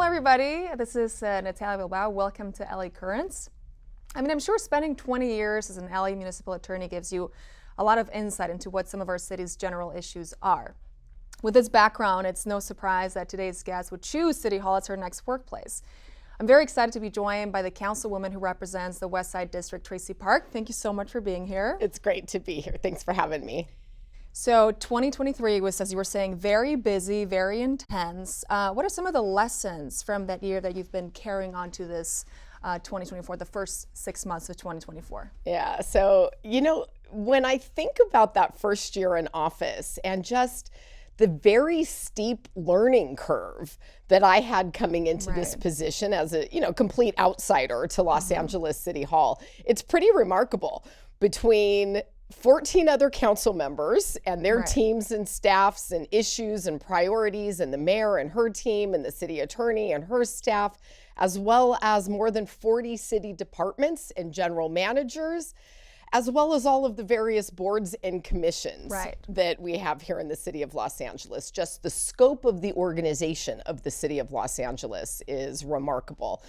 everybody. This is Natalia Bilbao. Welcome to LA Currents. I'm sure spending 20 years as an LA municipal attorney gives you a lot of insight into what some of our city's general issues are. With this background, it's no surprise that today's guest would choose City Hall as her next workplace. I'm very excited to be joined by the councilwoman who represents the West Side District, Traci Park. Thank you so much for being here. It's great to be here. Thanks for having me. So 2023 was, as you were saying, very busy, very intense. What are some of the lessons from that year that you've been carrying on to this 2024, the first 6 months of 2024? Yeah, so, when I think about that first year in office and just the very steep learning curve that I had coming into this position as a, complete outsider to Los Angeles City Hall, it's pretty remarkable. Between 14 other council members and their teams and staffs and issues and priorities, and the mayor and her team and the city attorney and her staff, as well as more than 40 city departments and general managers, as well as all of the various boards and commissions that we have here in the city of Los Angeles. Just the scope of the organization of the city of Los Angeles is remarkable.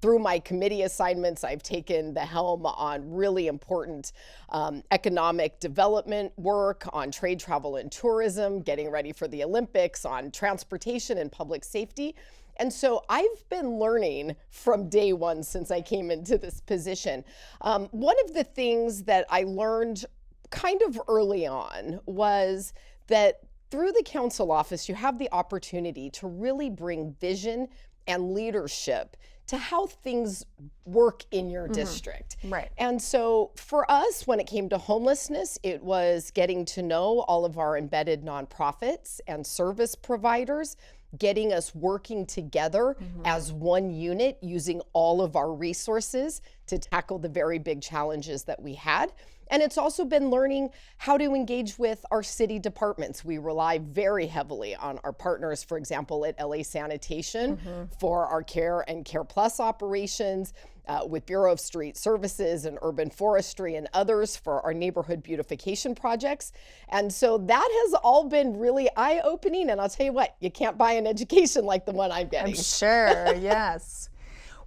Through my committee assignments, I've taken the helm on really important economic development work, on trade, travel, and tourism, getting ready for the Olympics, on transportation and public safety. And so I've been learning from day one since I came into this position. One of the things that I learned kind of early on was that through the council office, you have the opportunity to really bring vision and leadership to how things work in your district. And so for us, when it came to homelessness, it was getting to know all of our embedded nonprofits and service providers, getting us working together as one unit, using all of our resources to tackle the very big challenges that we had. And it's also been learning how to engage with our city departments. We rely very heavily on our partners, for example, at LA Sanitation for our care and Care Plus operations, with Bureau of Street Services and Urban Forestry and others for our neighborhood beautification projects. And so that has all been really eye-opening. And I'll tell you what, you can't buy an education like the one I'm getting. I'm sure, yes.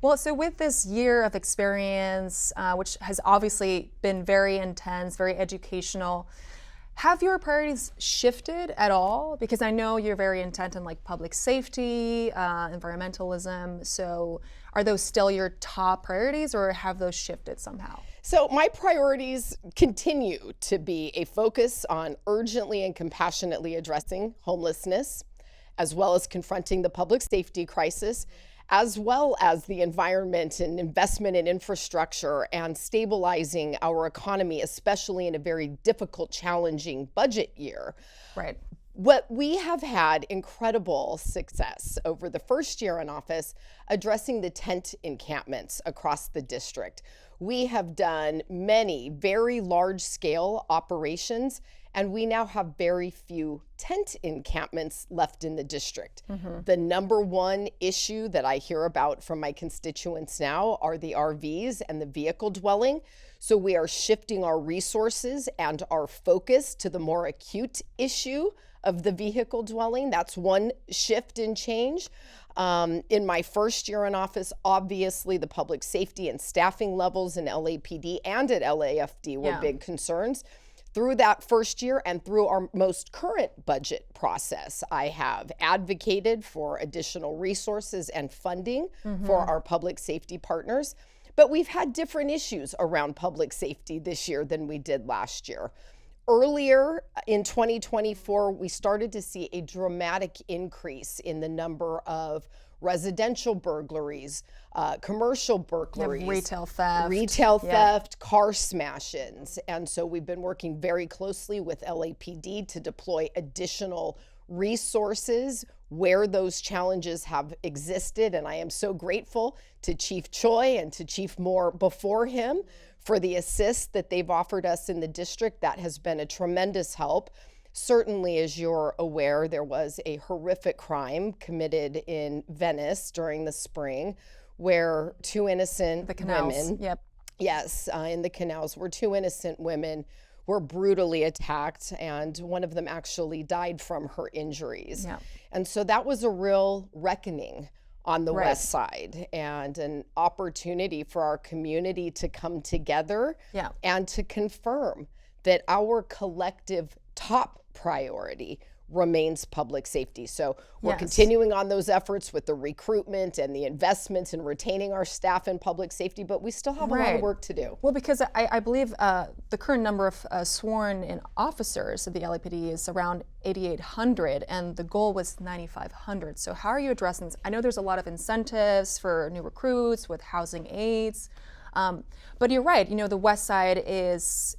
Well, so with this year of experience, which has obviously been very intense, very educational, have your priorities shifted at all? Because I know you're very intent on public safety, environmentalism. So are those still your top priorities, or have those shifted somehow? So my priorities continue to be a focus on urgently and compassionately addressing homelessness, as well as confronting the public safety crisis, as well as the environment and investment in infrastructure and stabilizing our economy, especially in a very difficult, challenging budget year. What we have had incredible success over the first year in office addressing the tent encampments across the district. We have done many very large-scale operations, and we now have very few tent encampments left in the district. The number one issue that I hear about from my constituents now are the RVs and the vehicle dwelling. So we are shifting our resources and our focus to the more acute issue of the vehicle dwelling. That's one shift and change. In my first year in office, obviously the public safety and staffing levels in LAPD and at LAFD were big concerns. Through that first year and through our most current budget process, I have advocated for additional resources and funding for our public safety partners. But we've had different issues around public safety this year than we did last year. Earlier in 2024, we started to see a dramatic increase in the number of residential burglaries, commercial burglaries, retail theft, car smash-ins. And so we've been working very closely with LAPD to deploy additional resources where those challenges have existed. And I am so grateful to Chief Choi and to Chief Moore before him for the assist that they've offered us in the district. That has been a tremendous help. Certainly, as you're aware, there was a horrific crime committed in Venice during the spring where two innocent women, in the canals, where two innocent women were brutally attacked, and one of them actually died from her injuries. And so that was a real reckoning on the west side, and an opportunity for our community to come together and to confirm that our collective top priority remains public safety. So we're continuing on those efforts with the recruitment and the investments in retaining our staff in public safety, but we still have a lot of work to do. Well, because I believe the current number of sworn in officers of the LAPD is around 8,800, and the goal was 9,500. So how are you addressing this? I know there's a lot of incentives for new recruits with housing aids, but you're right. You know, the West Side is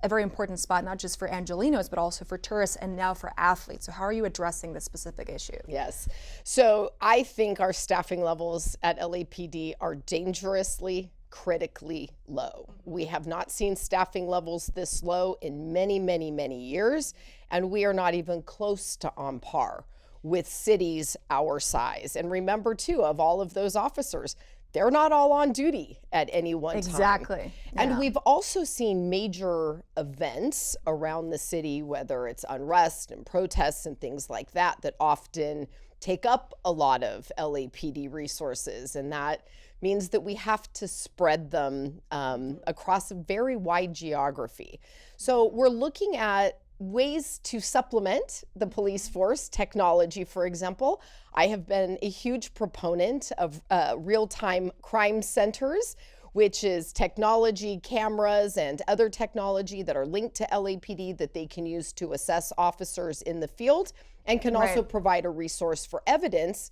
a very important spot, not just for Angelenos, but also for tourists and now for athletes. So how are you addressing this specific issue? Yes. So I think our staffing levels at LAPD are dangerously, critically low. We have not seen staffing levels this low in many, many, many years, and we are not even close to on par with cities our size. And remember, too, of all of those officers, they're not all on duty at any one time. Exactly. And we've also seen major events around the city, whether it's unrest and protests and things like that, that often take up a lot of LAPD resources. And that means that we have to spread them across a very wide geography. So we're looking at ways to supplement the police force, technology, for example. I have been a huge proponent of real-time crime centers, which is technology, cameras, and other technology that are linked to LAPD that they can use to assess officers in the field, and can also provide a resource for evidence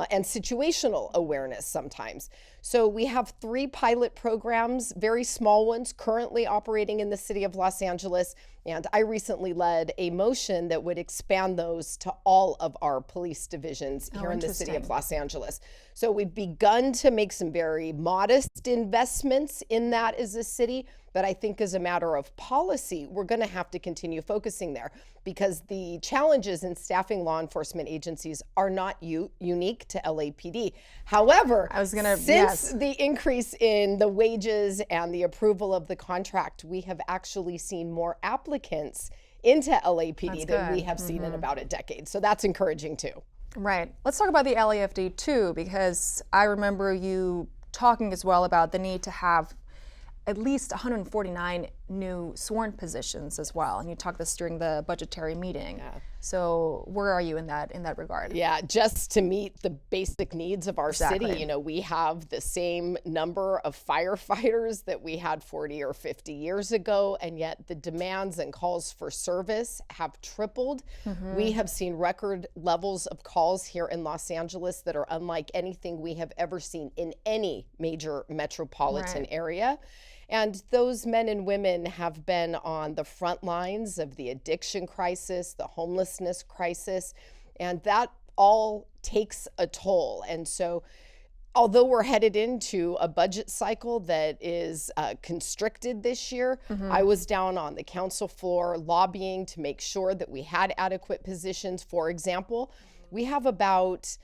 and situational awareness sometimes. So we have 3 pilot programs, very small ones, currently operating in the city of Los Angeles. And I recently led a motion that would expand those to all of our police divisions here in the city of Los Angeles. So we've begun to make some very modest investments in that as a city, but I think as a matter of policy, we're going to have to continue focusing there, because the challenges in staffing law enforcement agencies are not unique to LAPD. However, since the increase in the wages and the approval of the contract, we have actually seen more applicants into LAPD than we have seen in about a decade. So that's encouraging too. Right. Let's talk about the LAFD too, because I remember you talking as well about the need to have at least 149 new sworn positions as well, and you talked this during the budgetary meeting. So where are you in that regard? Yeah, just to meet the basic needs of our city. You know, we have the same number of firefighters that we had 40 or 50 years ago, and yet the demands and calls for service have tripled. We have seen record levels of calls here in Los Angeles that are unlike anything we have ever seen in any major metropolitan area. And those men and women have been on the front lines of the addiction crisis, the homelessness crisis, and that all takes a toll. And so although we're headed into a budget cycle that is constricted this year, I was down on the council floor lobbying to make sure that we had adequate positions. For example, we have about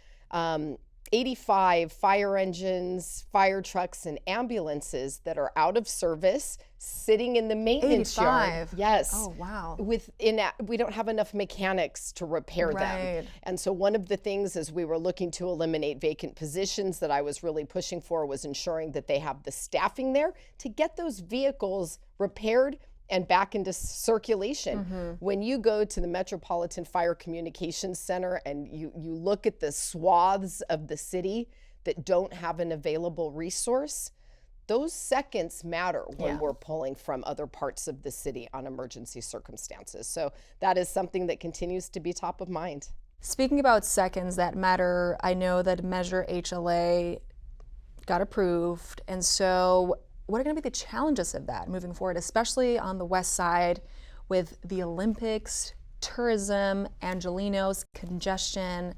85 fire engines, fire trucks, and ambulances that are out of service, sitting in the maintenance yard. Yes. Oh, wow. We don't have enough mechanics to repair them. And so one of the things as we were looking to eliminate vacant positions that I was really pushing for was ensuring that they have the staffing there to get those vehicles repaired and back into circulation. When you go to the Metropolitan Fire Communications Center and you look at the swaths of the city that don't have an available resource, those seconds matter when we're pulling from other parts of the city on emergency circumstances. So that is something that continues to be top of mind. Speaking about seconds that matter, I know that Measure HLA got approved, and so what are going to be the challenges of that moving forward, especially on the West Side with the Olympics, tourism, Angelenos, congestion?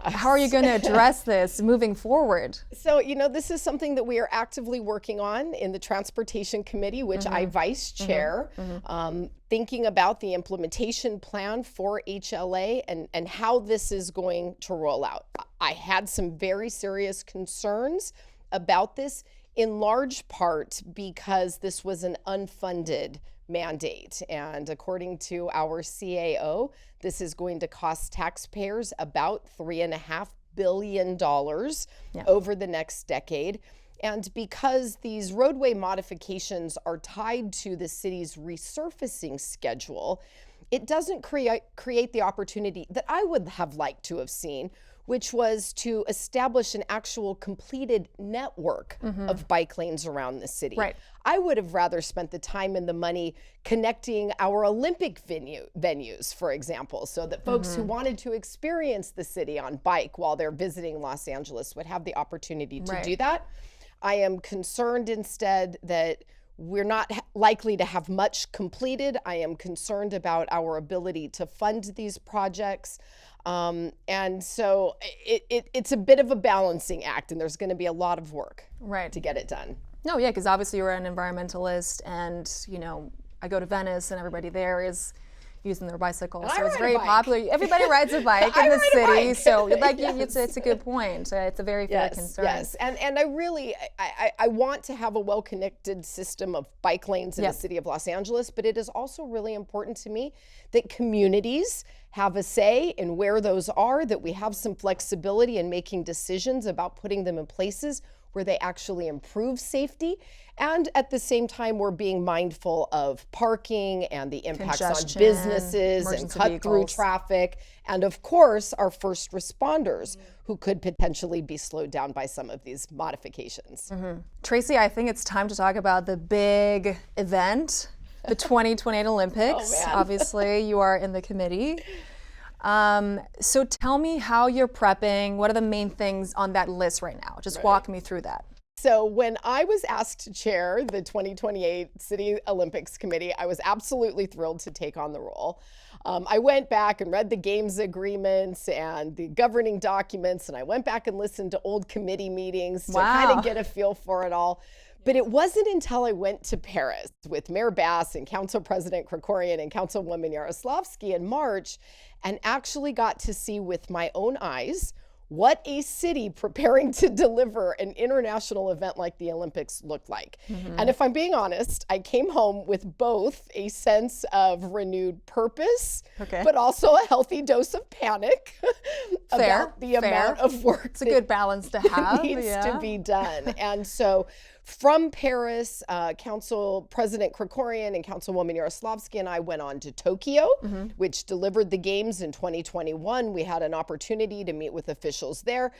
How are you going to address this moving forward? So, you know, this is something that we are actively working on in the Transportation Committee, which I vice chair, thinking about the implementation plan for HLA and how this is going to roll out. I had some very serious concerns about this, in large part because this was an unfunded mandate. And according to our CAO, this is going to cost taxpayers about $3.5 billion over the next decade. And because these roadway modifications are tied to the city's resurfacing schedule, it doesn't create the opportunity that I would have liked to have seen, which was to establish an actual completed network of bike lanes around the city. Right. I would have rather spent the time and the money connecting our Olympic venues, for example, so that folks who wanted to experience the city on bike while they're visiting Los Angeles would have the opportunity to do that. I am concerned instead that we're not likely to have much completed. I am concerned about our ability to fund these projects. And so it's a bit of a balancing act, and there's going to be a lot of work to get it done. No, yeah, because obviously you're an environmentalist, and I go to Venice, and everybody there is using their bicycles, so it's very popular. Everybody rides a bike in the city, so it's a good point. It's a very fair concern. Yes, and I really I want to have a well-connected system of bike lanes in the city of Los Angeles, but it is also really important to me that communities have a say in where those are, that we have some flexibility in making decisions about putting them in places where they actually improve safety. And at the same time, we're being mindful of parking and the impacts on businesses and cut-through traffic. And of course, our first responders who could potentially be slowed down by some of these modifications. Traci, I think it's time to talk about the big event, the 2028 Olympics. Obviously, you are in the committee. So tell me how you're prepping. What are the main things on that list right now? Just walk me through that. So when I was asked to chair the 2028 City Olympics Committee, I was absolutely thrilled to take on the role. I went back and read the games agreements and the governing documents, and I went back and listened to old committee meetings to kind of get a feel for it all. But it wasn't until I went to Paris with Mayor Bass and Council President Krikorian and Councilwoman Yaroslavsky in March and actually got to see with my own eyes what a city preparing to deliver an international event like the Olympics looked like. And if I'm being honest, I came home with both a sense of renewed purpose, but also a healthy dose of panic about the amount of work it's a good balance to have. needs to be done. And so from Paris, Council President Krikorian and Councilwoman Yaroslavsky and I went on to Tokyo, which delivered the games in 2021. We had an opportunity to meet with officials there.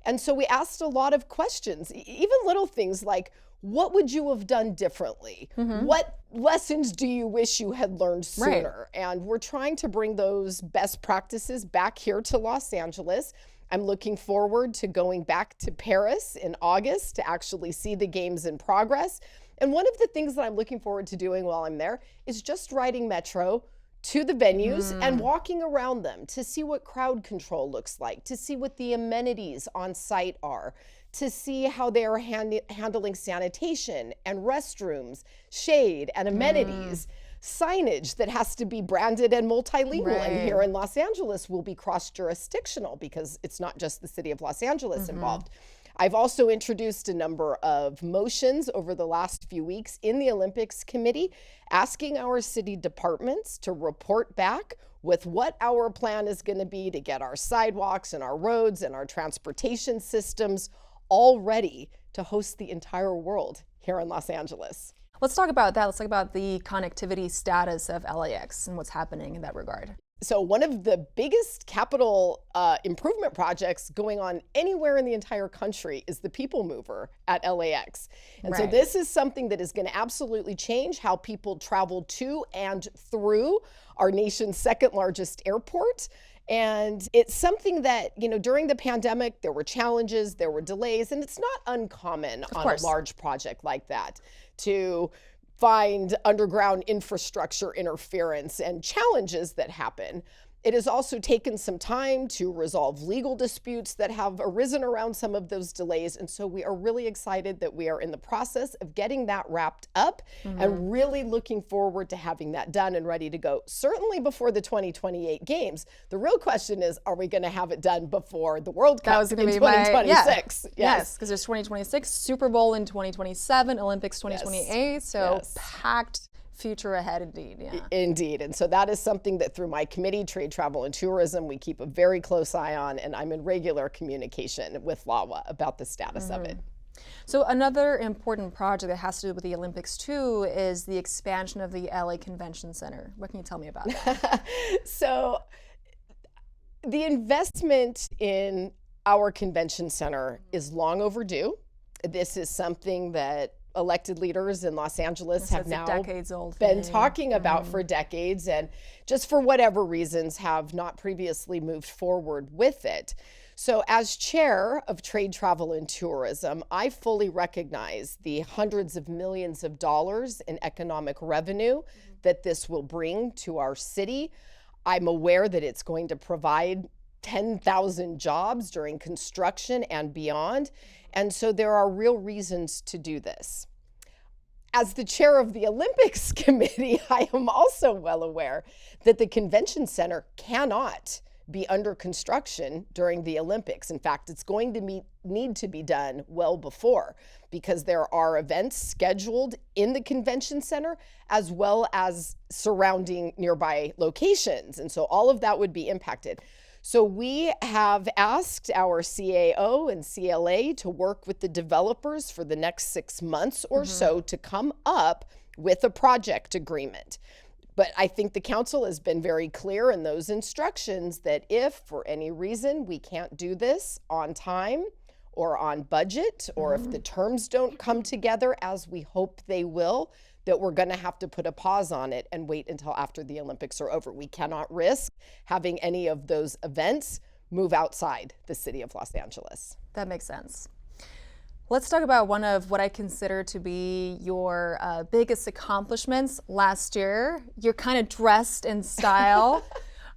And so we asked a lot of questions, even little things like, what would you have done differently? What lessons do you wish you had learned sooner? And we're trying to bring those best practices back here to Los Angeles. I'm looking forward to going back to Paris in August to actually see the games in progress. And one of the things that I'm looking forward to doing while I'm there is just riding Metro to the venues and walking around them to see what crowd control looks like, to see what the amenities on site are, to see how they are handling sanitation and restrooms, shade and amenities. Signage that has to be branded and multilingual. And here in Los Angeles will be cross-jurisdictional because it's not just the city of Los Angeles involved. I've also introduced a number of motions over the last few weeks in the Olympics Committee asking our city departments to report back with what our plan is going to be to get our sidewalks and our roads and our transportation systems all ready to host the entire world here in Los Angeles. Let's talk about that. Let's talk about the connectivity status of LAX and what's happening in that regard. So one of the biggest capital improvement projects going on anywhere in the entire country is the People Mover at LAX. And so this is something that is going to absolutely change how people travel to and through our nation's second largest airport. And it's something that, during the pandemic, there were challenges, there were delays, and it's not uncommon on a large project like that to find underground infrastructure interference and challenges that happen. It has also taken some time to resolve legal disputes that have arisen around some of those delays. And so we are really excited that we are in the process of getting that wrapped up and really looking forward to having that done and ready to go, certainly before the 2028 games. The real question is, are we going to have it done before the World Cup in 2026? Yes, because there's 2026, Super Bowl in 2027, Olympics 2028. So packed Future ahead, indeed. Yeah. Indeed. And so that is something that through my committee, Trade, Travel, and Tourism, we keep a very close eye on, and I'm in regular communication with LAWA about the status of it. So another important project that has to do with the Olympics too is the expansion of the LA Convention Center. What can you tell me about that? So the investment in our convention center is long overdue. This is something that elected leaders in Los Angeles have now been talking about for decades, and just for whatever reasons have not previously moved forward with it. So as chair of Trade, Travel, and Tourism, I fully recognize the hundreds of millions of dollars in economic revenue that this will bring to our city. I'm aware that it's going to provide 10,000 jobs during construction and beyond. And so there are real reasons to do this. As the chair of the Olympics Committee, I am also well aware that the convention center cannot be under construction during the Olympics. In fact, it's going to need to be done well before, because there are events scheduled in the convention center as well as surrounding nearby locations. And so all of that would be impacted. So we have asked our CAO and CLA to work with the developers for the next 6 months or so to come up with a project agreement. But I think the council has been very clear in those instructions that if for any reason we can't do this on time or on budget, or if the terms don't come together as we hope they will, that we're going to have to put a pause on it and wait until after the Olympics are over. We cannot risk having any of those events move outside the city of Los Angeles. That makes sense. Let's talk about one of what I consider to be your biggest accomplishments last year. You're kind of dressed in style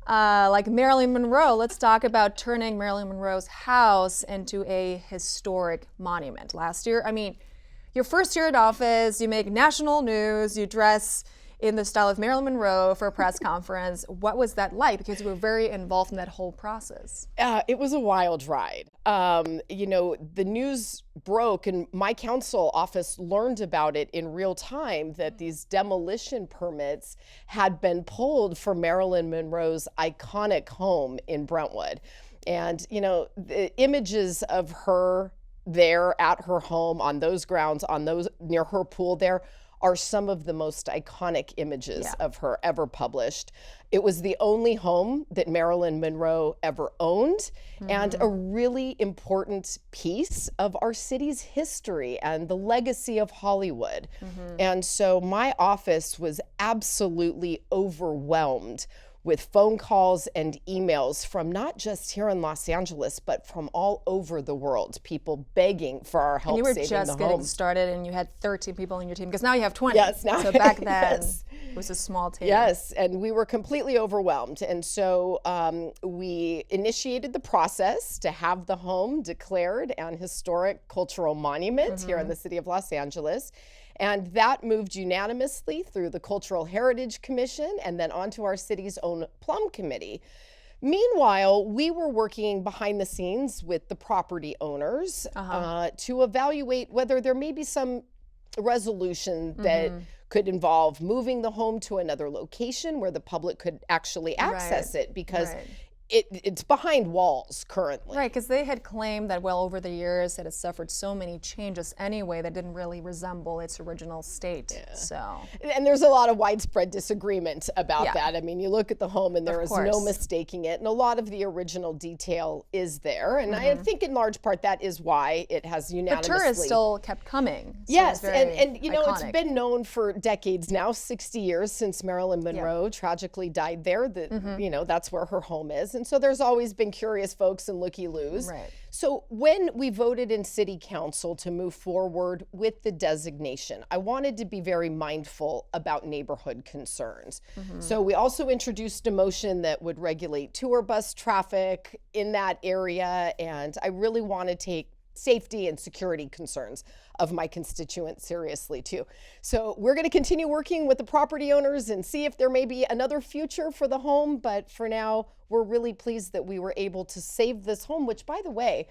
like Marilyn Monroe. Let's talk about turning Marilyn Monroe's house into a historic monument. Last year, I mean, your first year in office, you make national news, you dress in the style of Marilyn Monroe for a press conference. What was that like? Because you were very involved in that whole process. It was a wild ride. You know, the news broke and my council office learned about it in real time, that these demolition permits had been pulled for Marilyn Monroe's iconic home in Brentwood. And, you know, the images of her there at her home on those grounds, on those near her pool there, are some of the most iconic images of her ever published. It was the only home that Marilyn Monroe ever owned, and a really important piece of our city's history and the legacy of Hollywood. And so my office was absolutely overwhelmed with phone calls and emails from not just here in Los Angeles, but from all over the world, people begging for our help saving the home. And you were just getting started and you had 13 people on your team, because now you have 20. Yes, now. So back then, it was a small team. Yes, and we were completely overwhelmed. And so we initiated the process to have the home declared an historic cultural monument here in the city of Los Angeles. And that moved unanimously through the Cultural Heritage Commission and then onto our city's own Plum Committee. Meanwhile, we were working behind the scenes with the property owners to evaluate whether there may be some resolution that could involve moving the home to another location where the public could actually access it, because it's behind walls currently. Right, because they had claimed that, well, over the years it has suffered so many changes anyway that didn't really resemble its original state. So, and there's a lot of widespread disagreement about that. I mean, you look at the home and there is no mistaking it, and a lot of the original detail is there. And I think in large part that is why it has unanimously. But tourists still kept coming. So yes, and you know, it's been known for decades now, 60 years since Marilyn Monroe tragically died there, that you know, that's where her home is. And so there's always been curious folks and looky-loos. Right. So when we voted in City Council to move forward with the designation, I wanted to be very mindful about neighborhood concerns. So we also introduced a motion that would regulate tour bus traffic in that area, and I really want to take safety and security concerns of my constituents seriously too. So we're going to continue working with the property owners and see if there may be another future for the home. But for now, we're really pleased that we were able to save this home, which, by the way,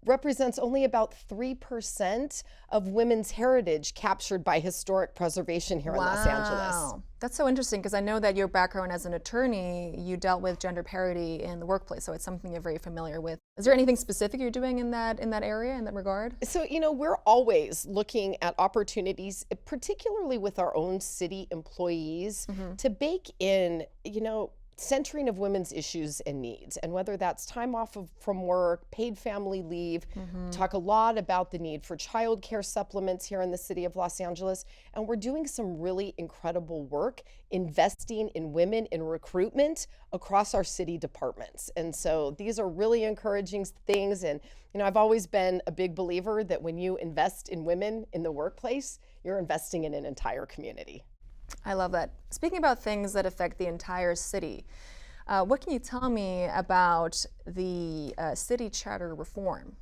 represents only about 3% of women's heritage captured by historic preservation here in Los Angeles. That's so interesting, because I know that your background as an attorney, you dealt with gender parity in the workplace, so it's something you're very familiar with. Is there anything specific you're doing in that area, in that regard? So, we're always looking at opportunities, particularly with our own city employees, to bake in, centering of women's issues and needs, and whether that's time off from work, paid family leave. Talk a lot about the need for child care supplements here in the city of Los Angeles, and we're doing some really incredible work investing in women in recruitment across our city departments. And so these are really encouraging things, and I've always been a big believer that when you invest in women in the workplace, you're investing in an entire community. I love that. Speaking about things that affect the entire city, what can you tell me about the city charter reform?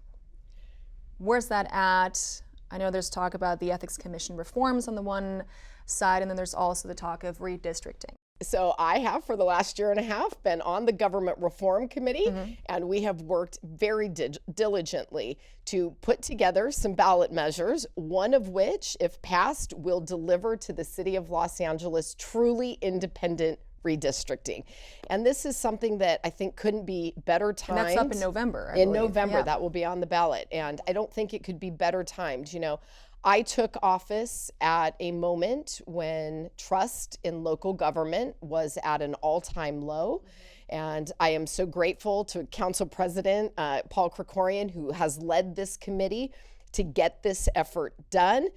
Where's that at? I know there's talk about the Ethics Commission reforms on the one side, and then there's also the talk of redistricting. So I have, for the last year and a half, been on the Government Reform Committee, and we have worked very diligently to put together some ballot measures, one of which, if passed, will deliver to the city of Los Angeles truly independent redistricting. And this is something that I think couldn't be better timed. And that's up in November, I In believe. November, Yeah. that will be on the ballot. And I don't think it could be better timed. I took office at a moment when trust in local government was at an all-time low. And I am so grateful to Council President Paul Krikorian, who has led this committee to get this effort done.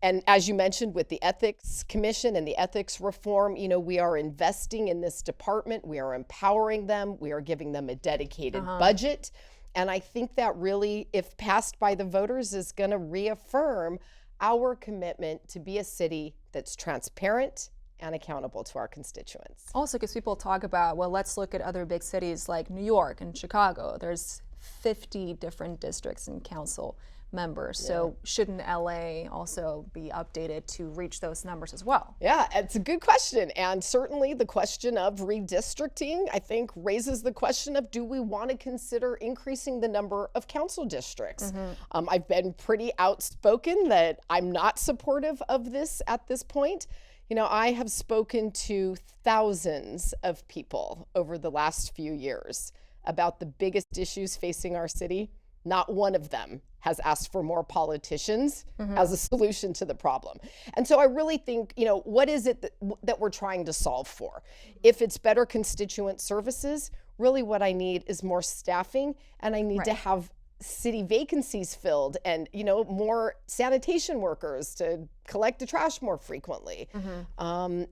And as you mentioned, with the Ethics Commission and the ethics reform, we are investing in this department. We are empowering them. We are giving them a dedicated budget. And I think that really, if passed by the voters, is going to reaffirm our commitment to be a city that's transparent and accountable to our constituents. Also, because people talk about, well, let's look at other big cities like New York and Chicago. There's 50 different districts and council members. So shouldn't LA also be updated to reach those numbers as well? Yeah, it's a good question. And certainly the question of redistricting, I think, raises the question of, do we want to consider increasing the number of council districts? I've been pretty outspoken that I'm not supportive of this at this point. I have spoken to thousands of people over the last few years about the biggest issues facing our city. Not one of them has asked for more politicians as a solution to the problem. And so I really think, what is it that we're trying to solve for? If it's better constituent services, really what I need is more staffing, and I need to have city vacancies filled, and more sanitation workers to collect the trash more frequently.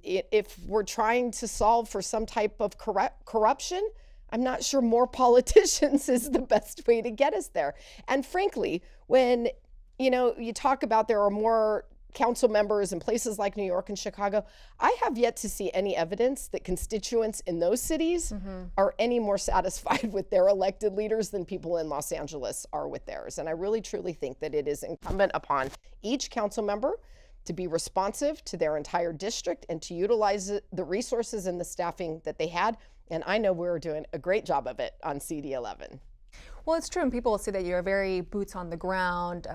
If we're trying to solve for some type of corruption, I'm not sure more politicians is the best way to get us there. And frankly, when you talk about there are more council members in places like New York and Chicago, I have yet to see any evidence that constituents in those cities are any more satisfied with their elected leaders than people in Los Angeles are with theirs. And I really truly think that it is incumbent upon each council member to be responsive to their entire district and to utilize the resources and the staffing that they had. And I know we're doing a great job of it on CD11. Well, it's true, and people say that you're a very boots on the ground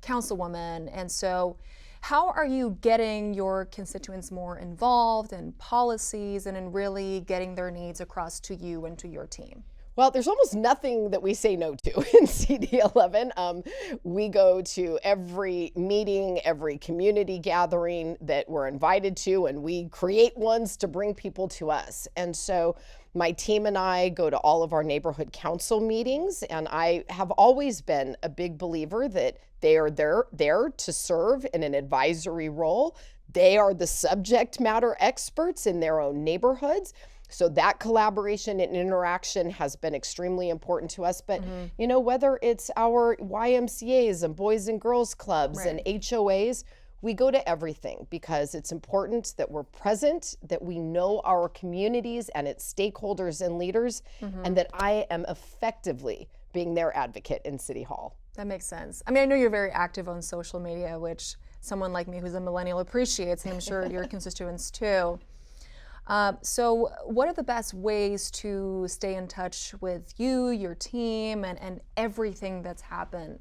councilwoman. And so how are you getting your constituents more involved in policies and in really getting their needs across to you and to your team? Well, there's almost nothing that we say no to in CD11. We go to every meeting, every community gathering that we're invited to, and we create ones to bring people to us. And so my team and I go to all of our neighborhood council meetings, and I have always been a big believer that they are there to serve in an advisory role. They are the subject matter experts in their own neighborhoods. So that collaboration and interaction has been extremely important to us. But, whether it's our YMCAs and Boys and Girls Clubs and HOAs, we go to everything because it's important that we're present, that we know our communities and its stakeholders and leaders, and that I am effectively being their advocate in City Hall. That makes sense. I mean, I know you're very active on social media, which someone like me who's a millennial appreciates, and I'm sure your constituents too. So what are the best ways to stay in touch with you, your team, and everything that's happening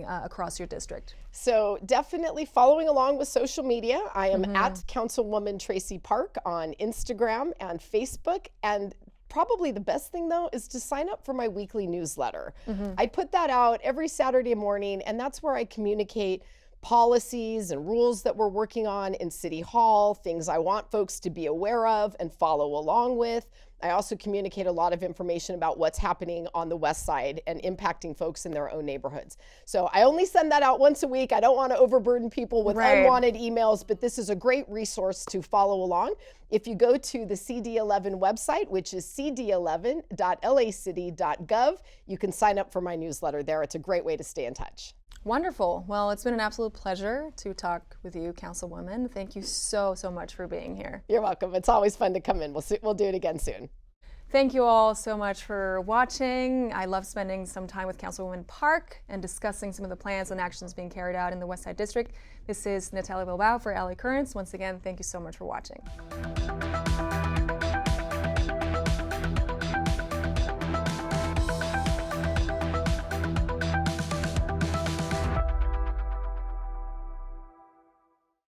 across your district? So definitely following along with social media. I am at Councilwoman Traci Park on Instagram and Facebook. And probably the best thing though is to sign up for my weekly newsletter. I put that out every Saturday morning, and that's where I communicate policies and rules that we're working on in City Hall, things I want folks to be aware of and follow along with. I also communicate a lot of information about what's happening on the West Side and impacting folks in their own neighborhoods. So I only send that out once a week. I don't want to overburden people with unwanted emails, but this is a great resource to follow along. If you go to the CD11 website, which is cd11.lacity.gov, you can sign up for my newsletter there. It's a great way to stay in touch. Wonderful. Well, it's been an absolute pleasure to talk with you, Councilwoman. Thank you so much for being here. You're welcome. It's always fun to come in. We'll do it again soon. Thank you all so much for watching. I love spending some time with Councilwoman Park and discussing some of the plans and actions being carried out in the West Side District. This is Natalia Bilbao for LA Currents. Once again, thank you so much for watching.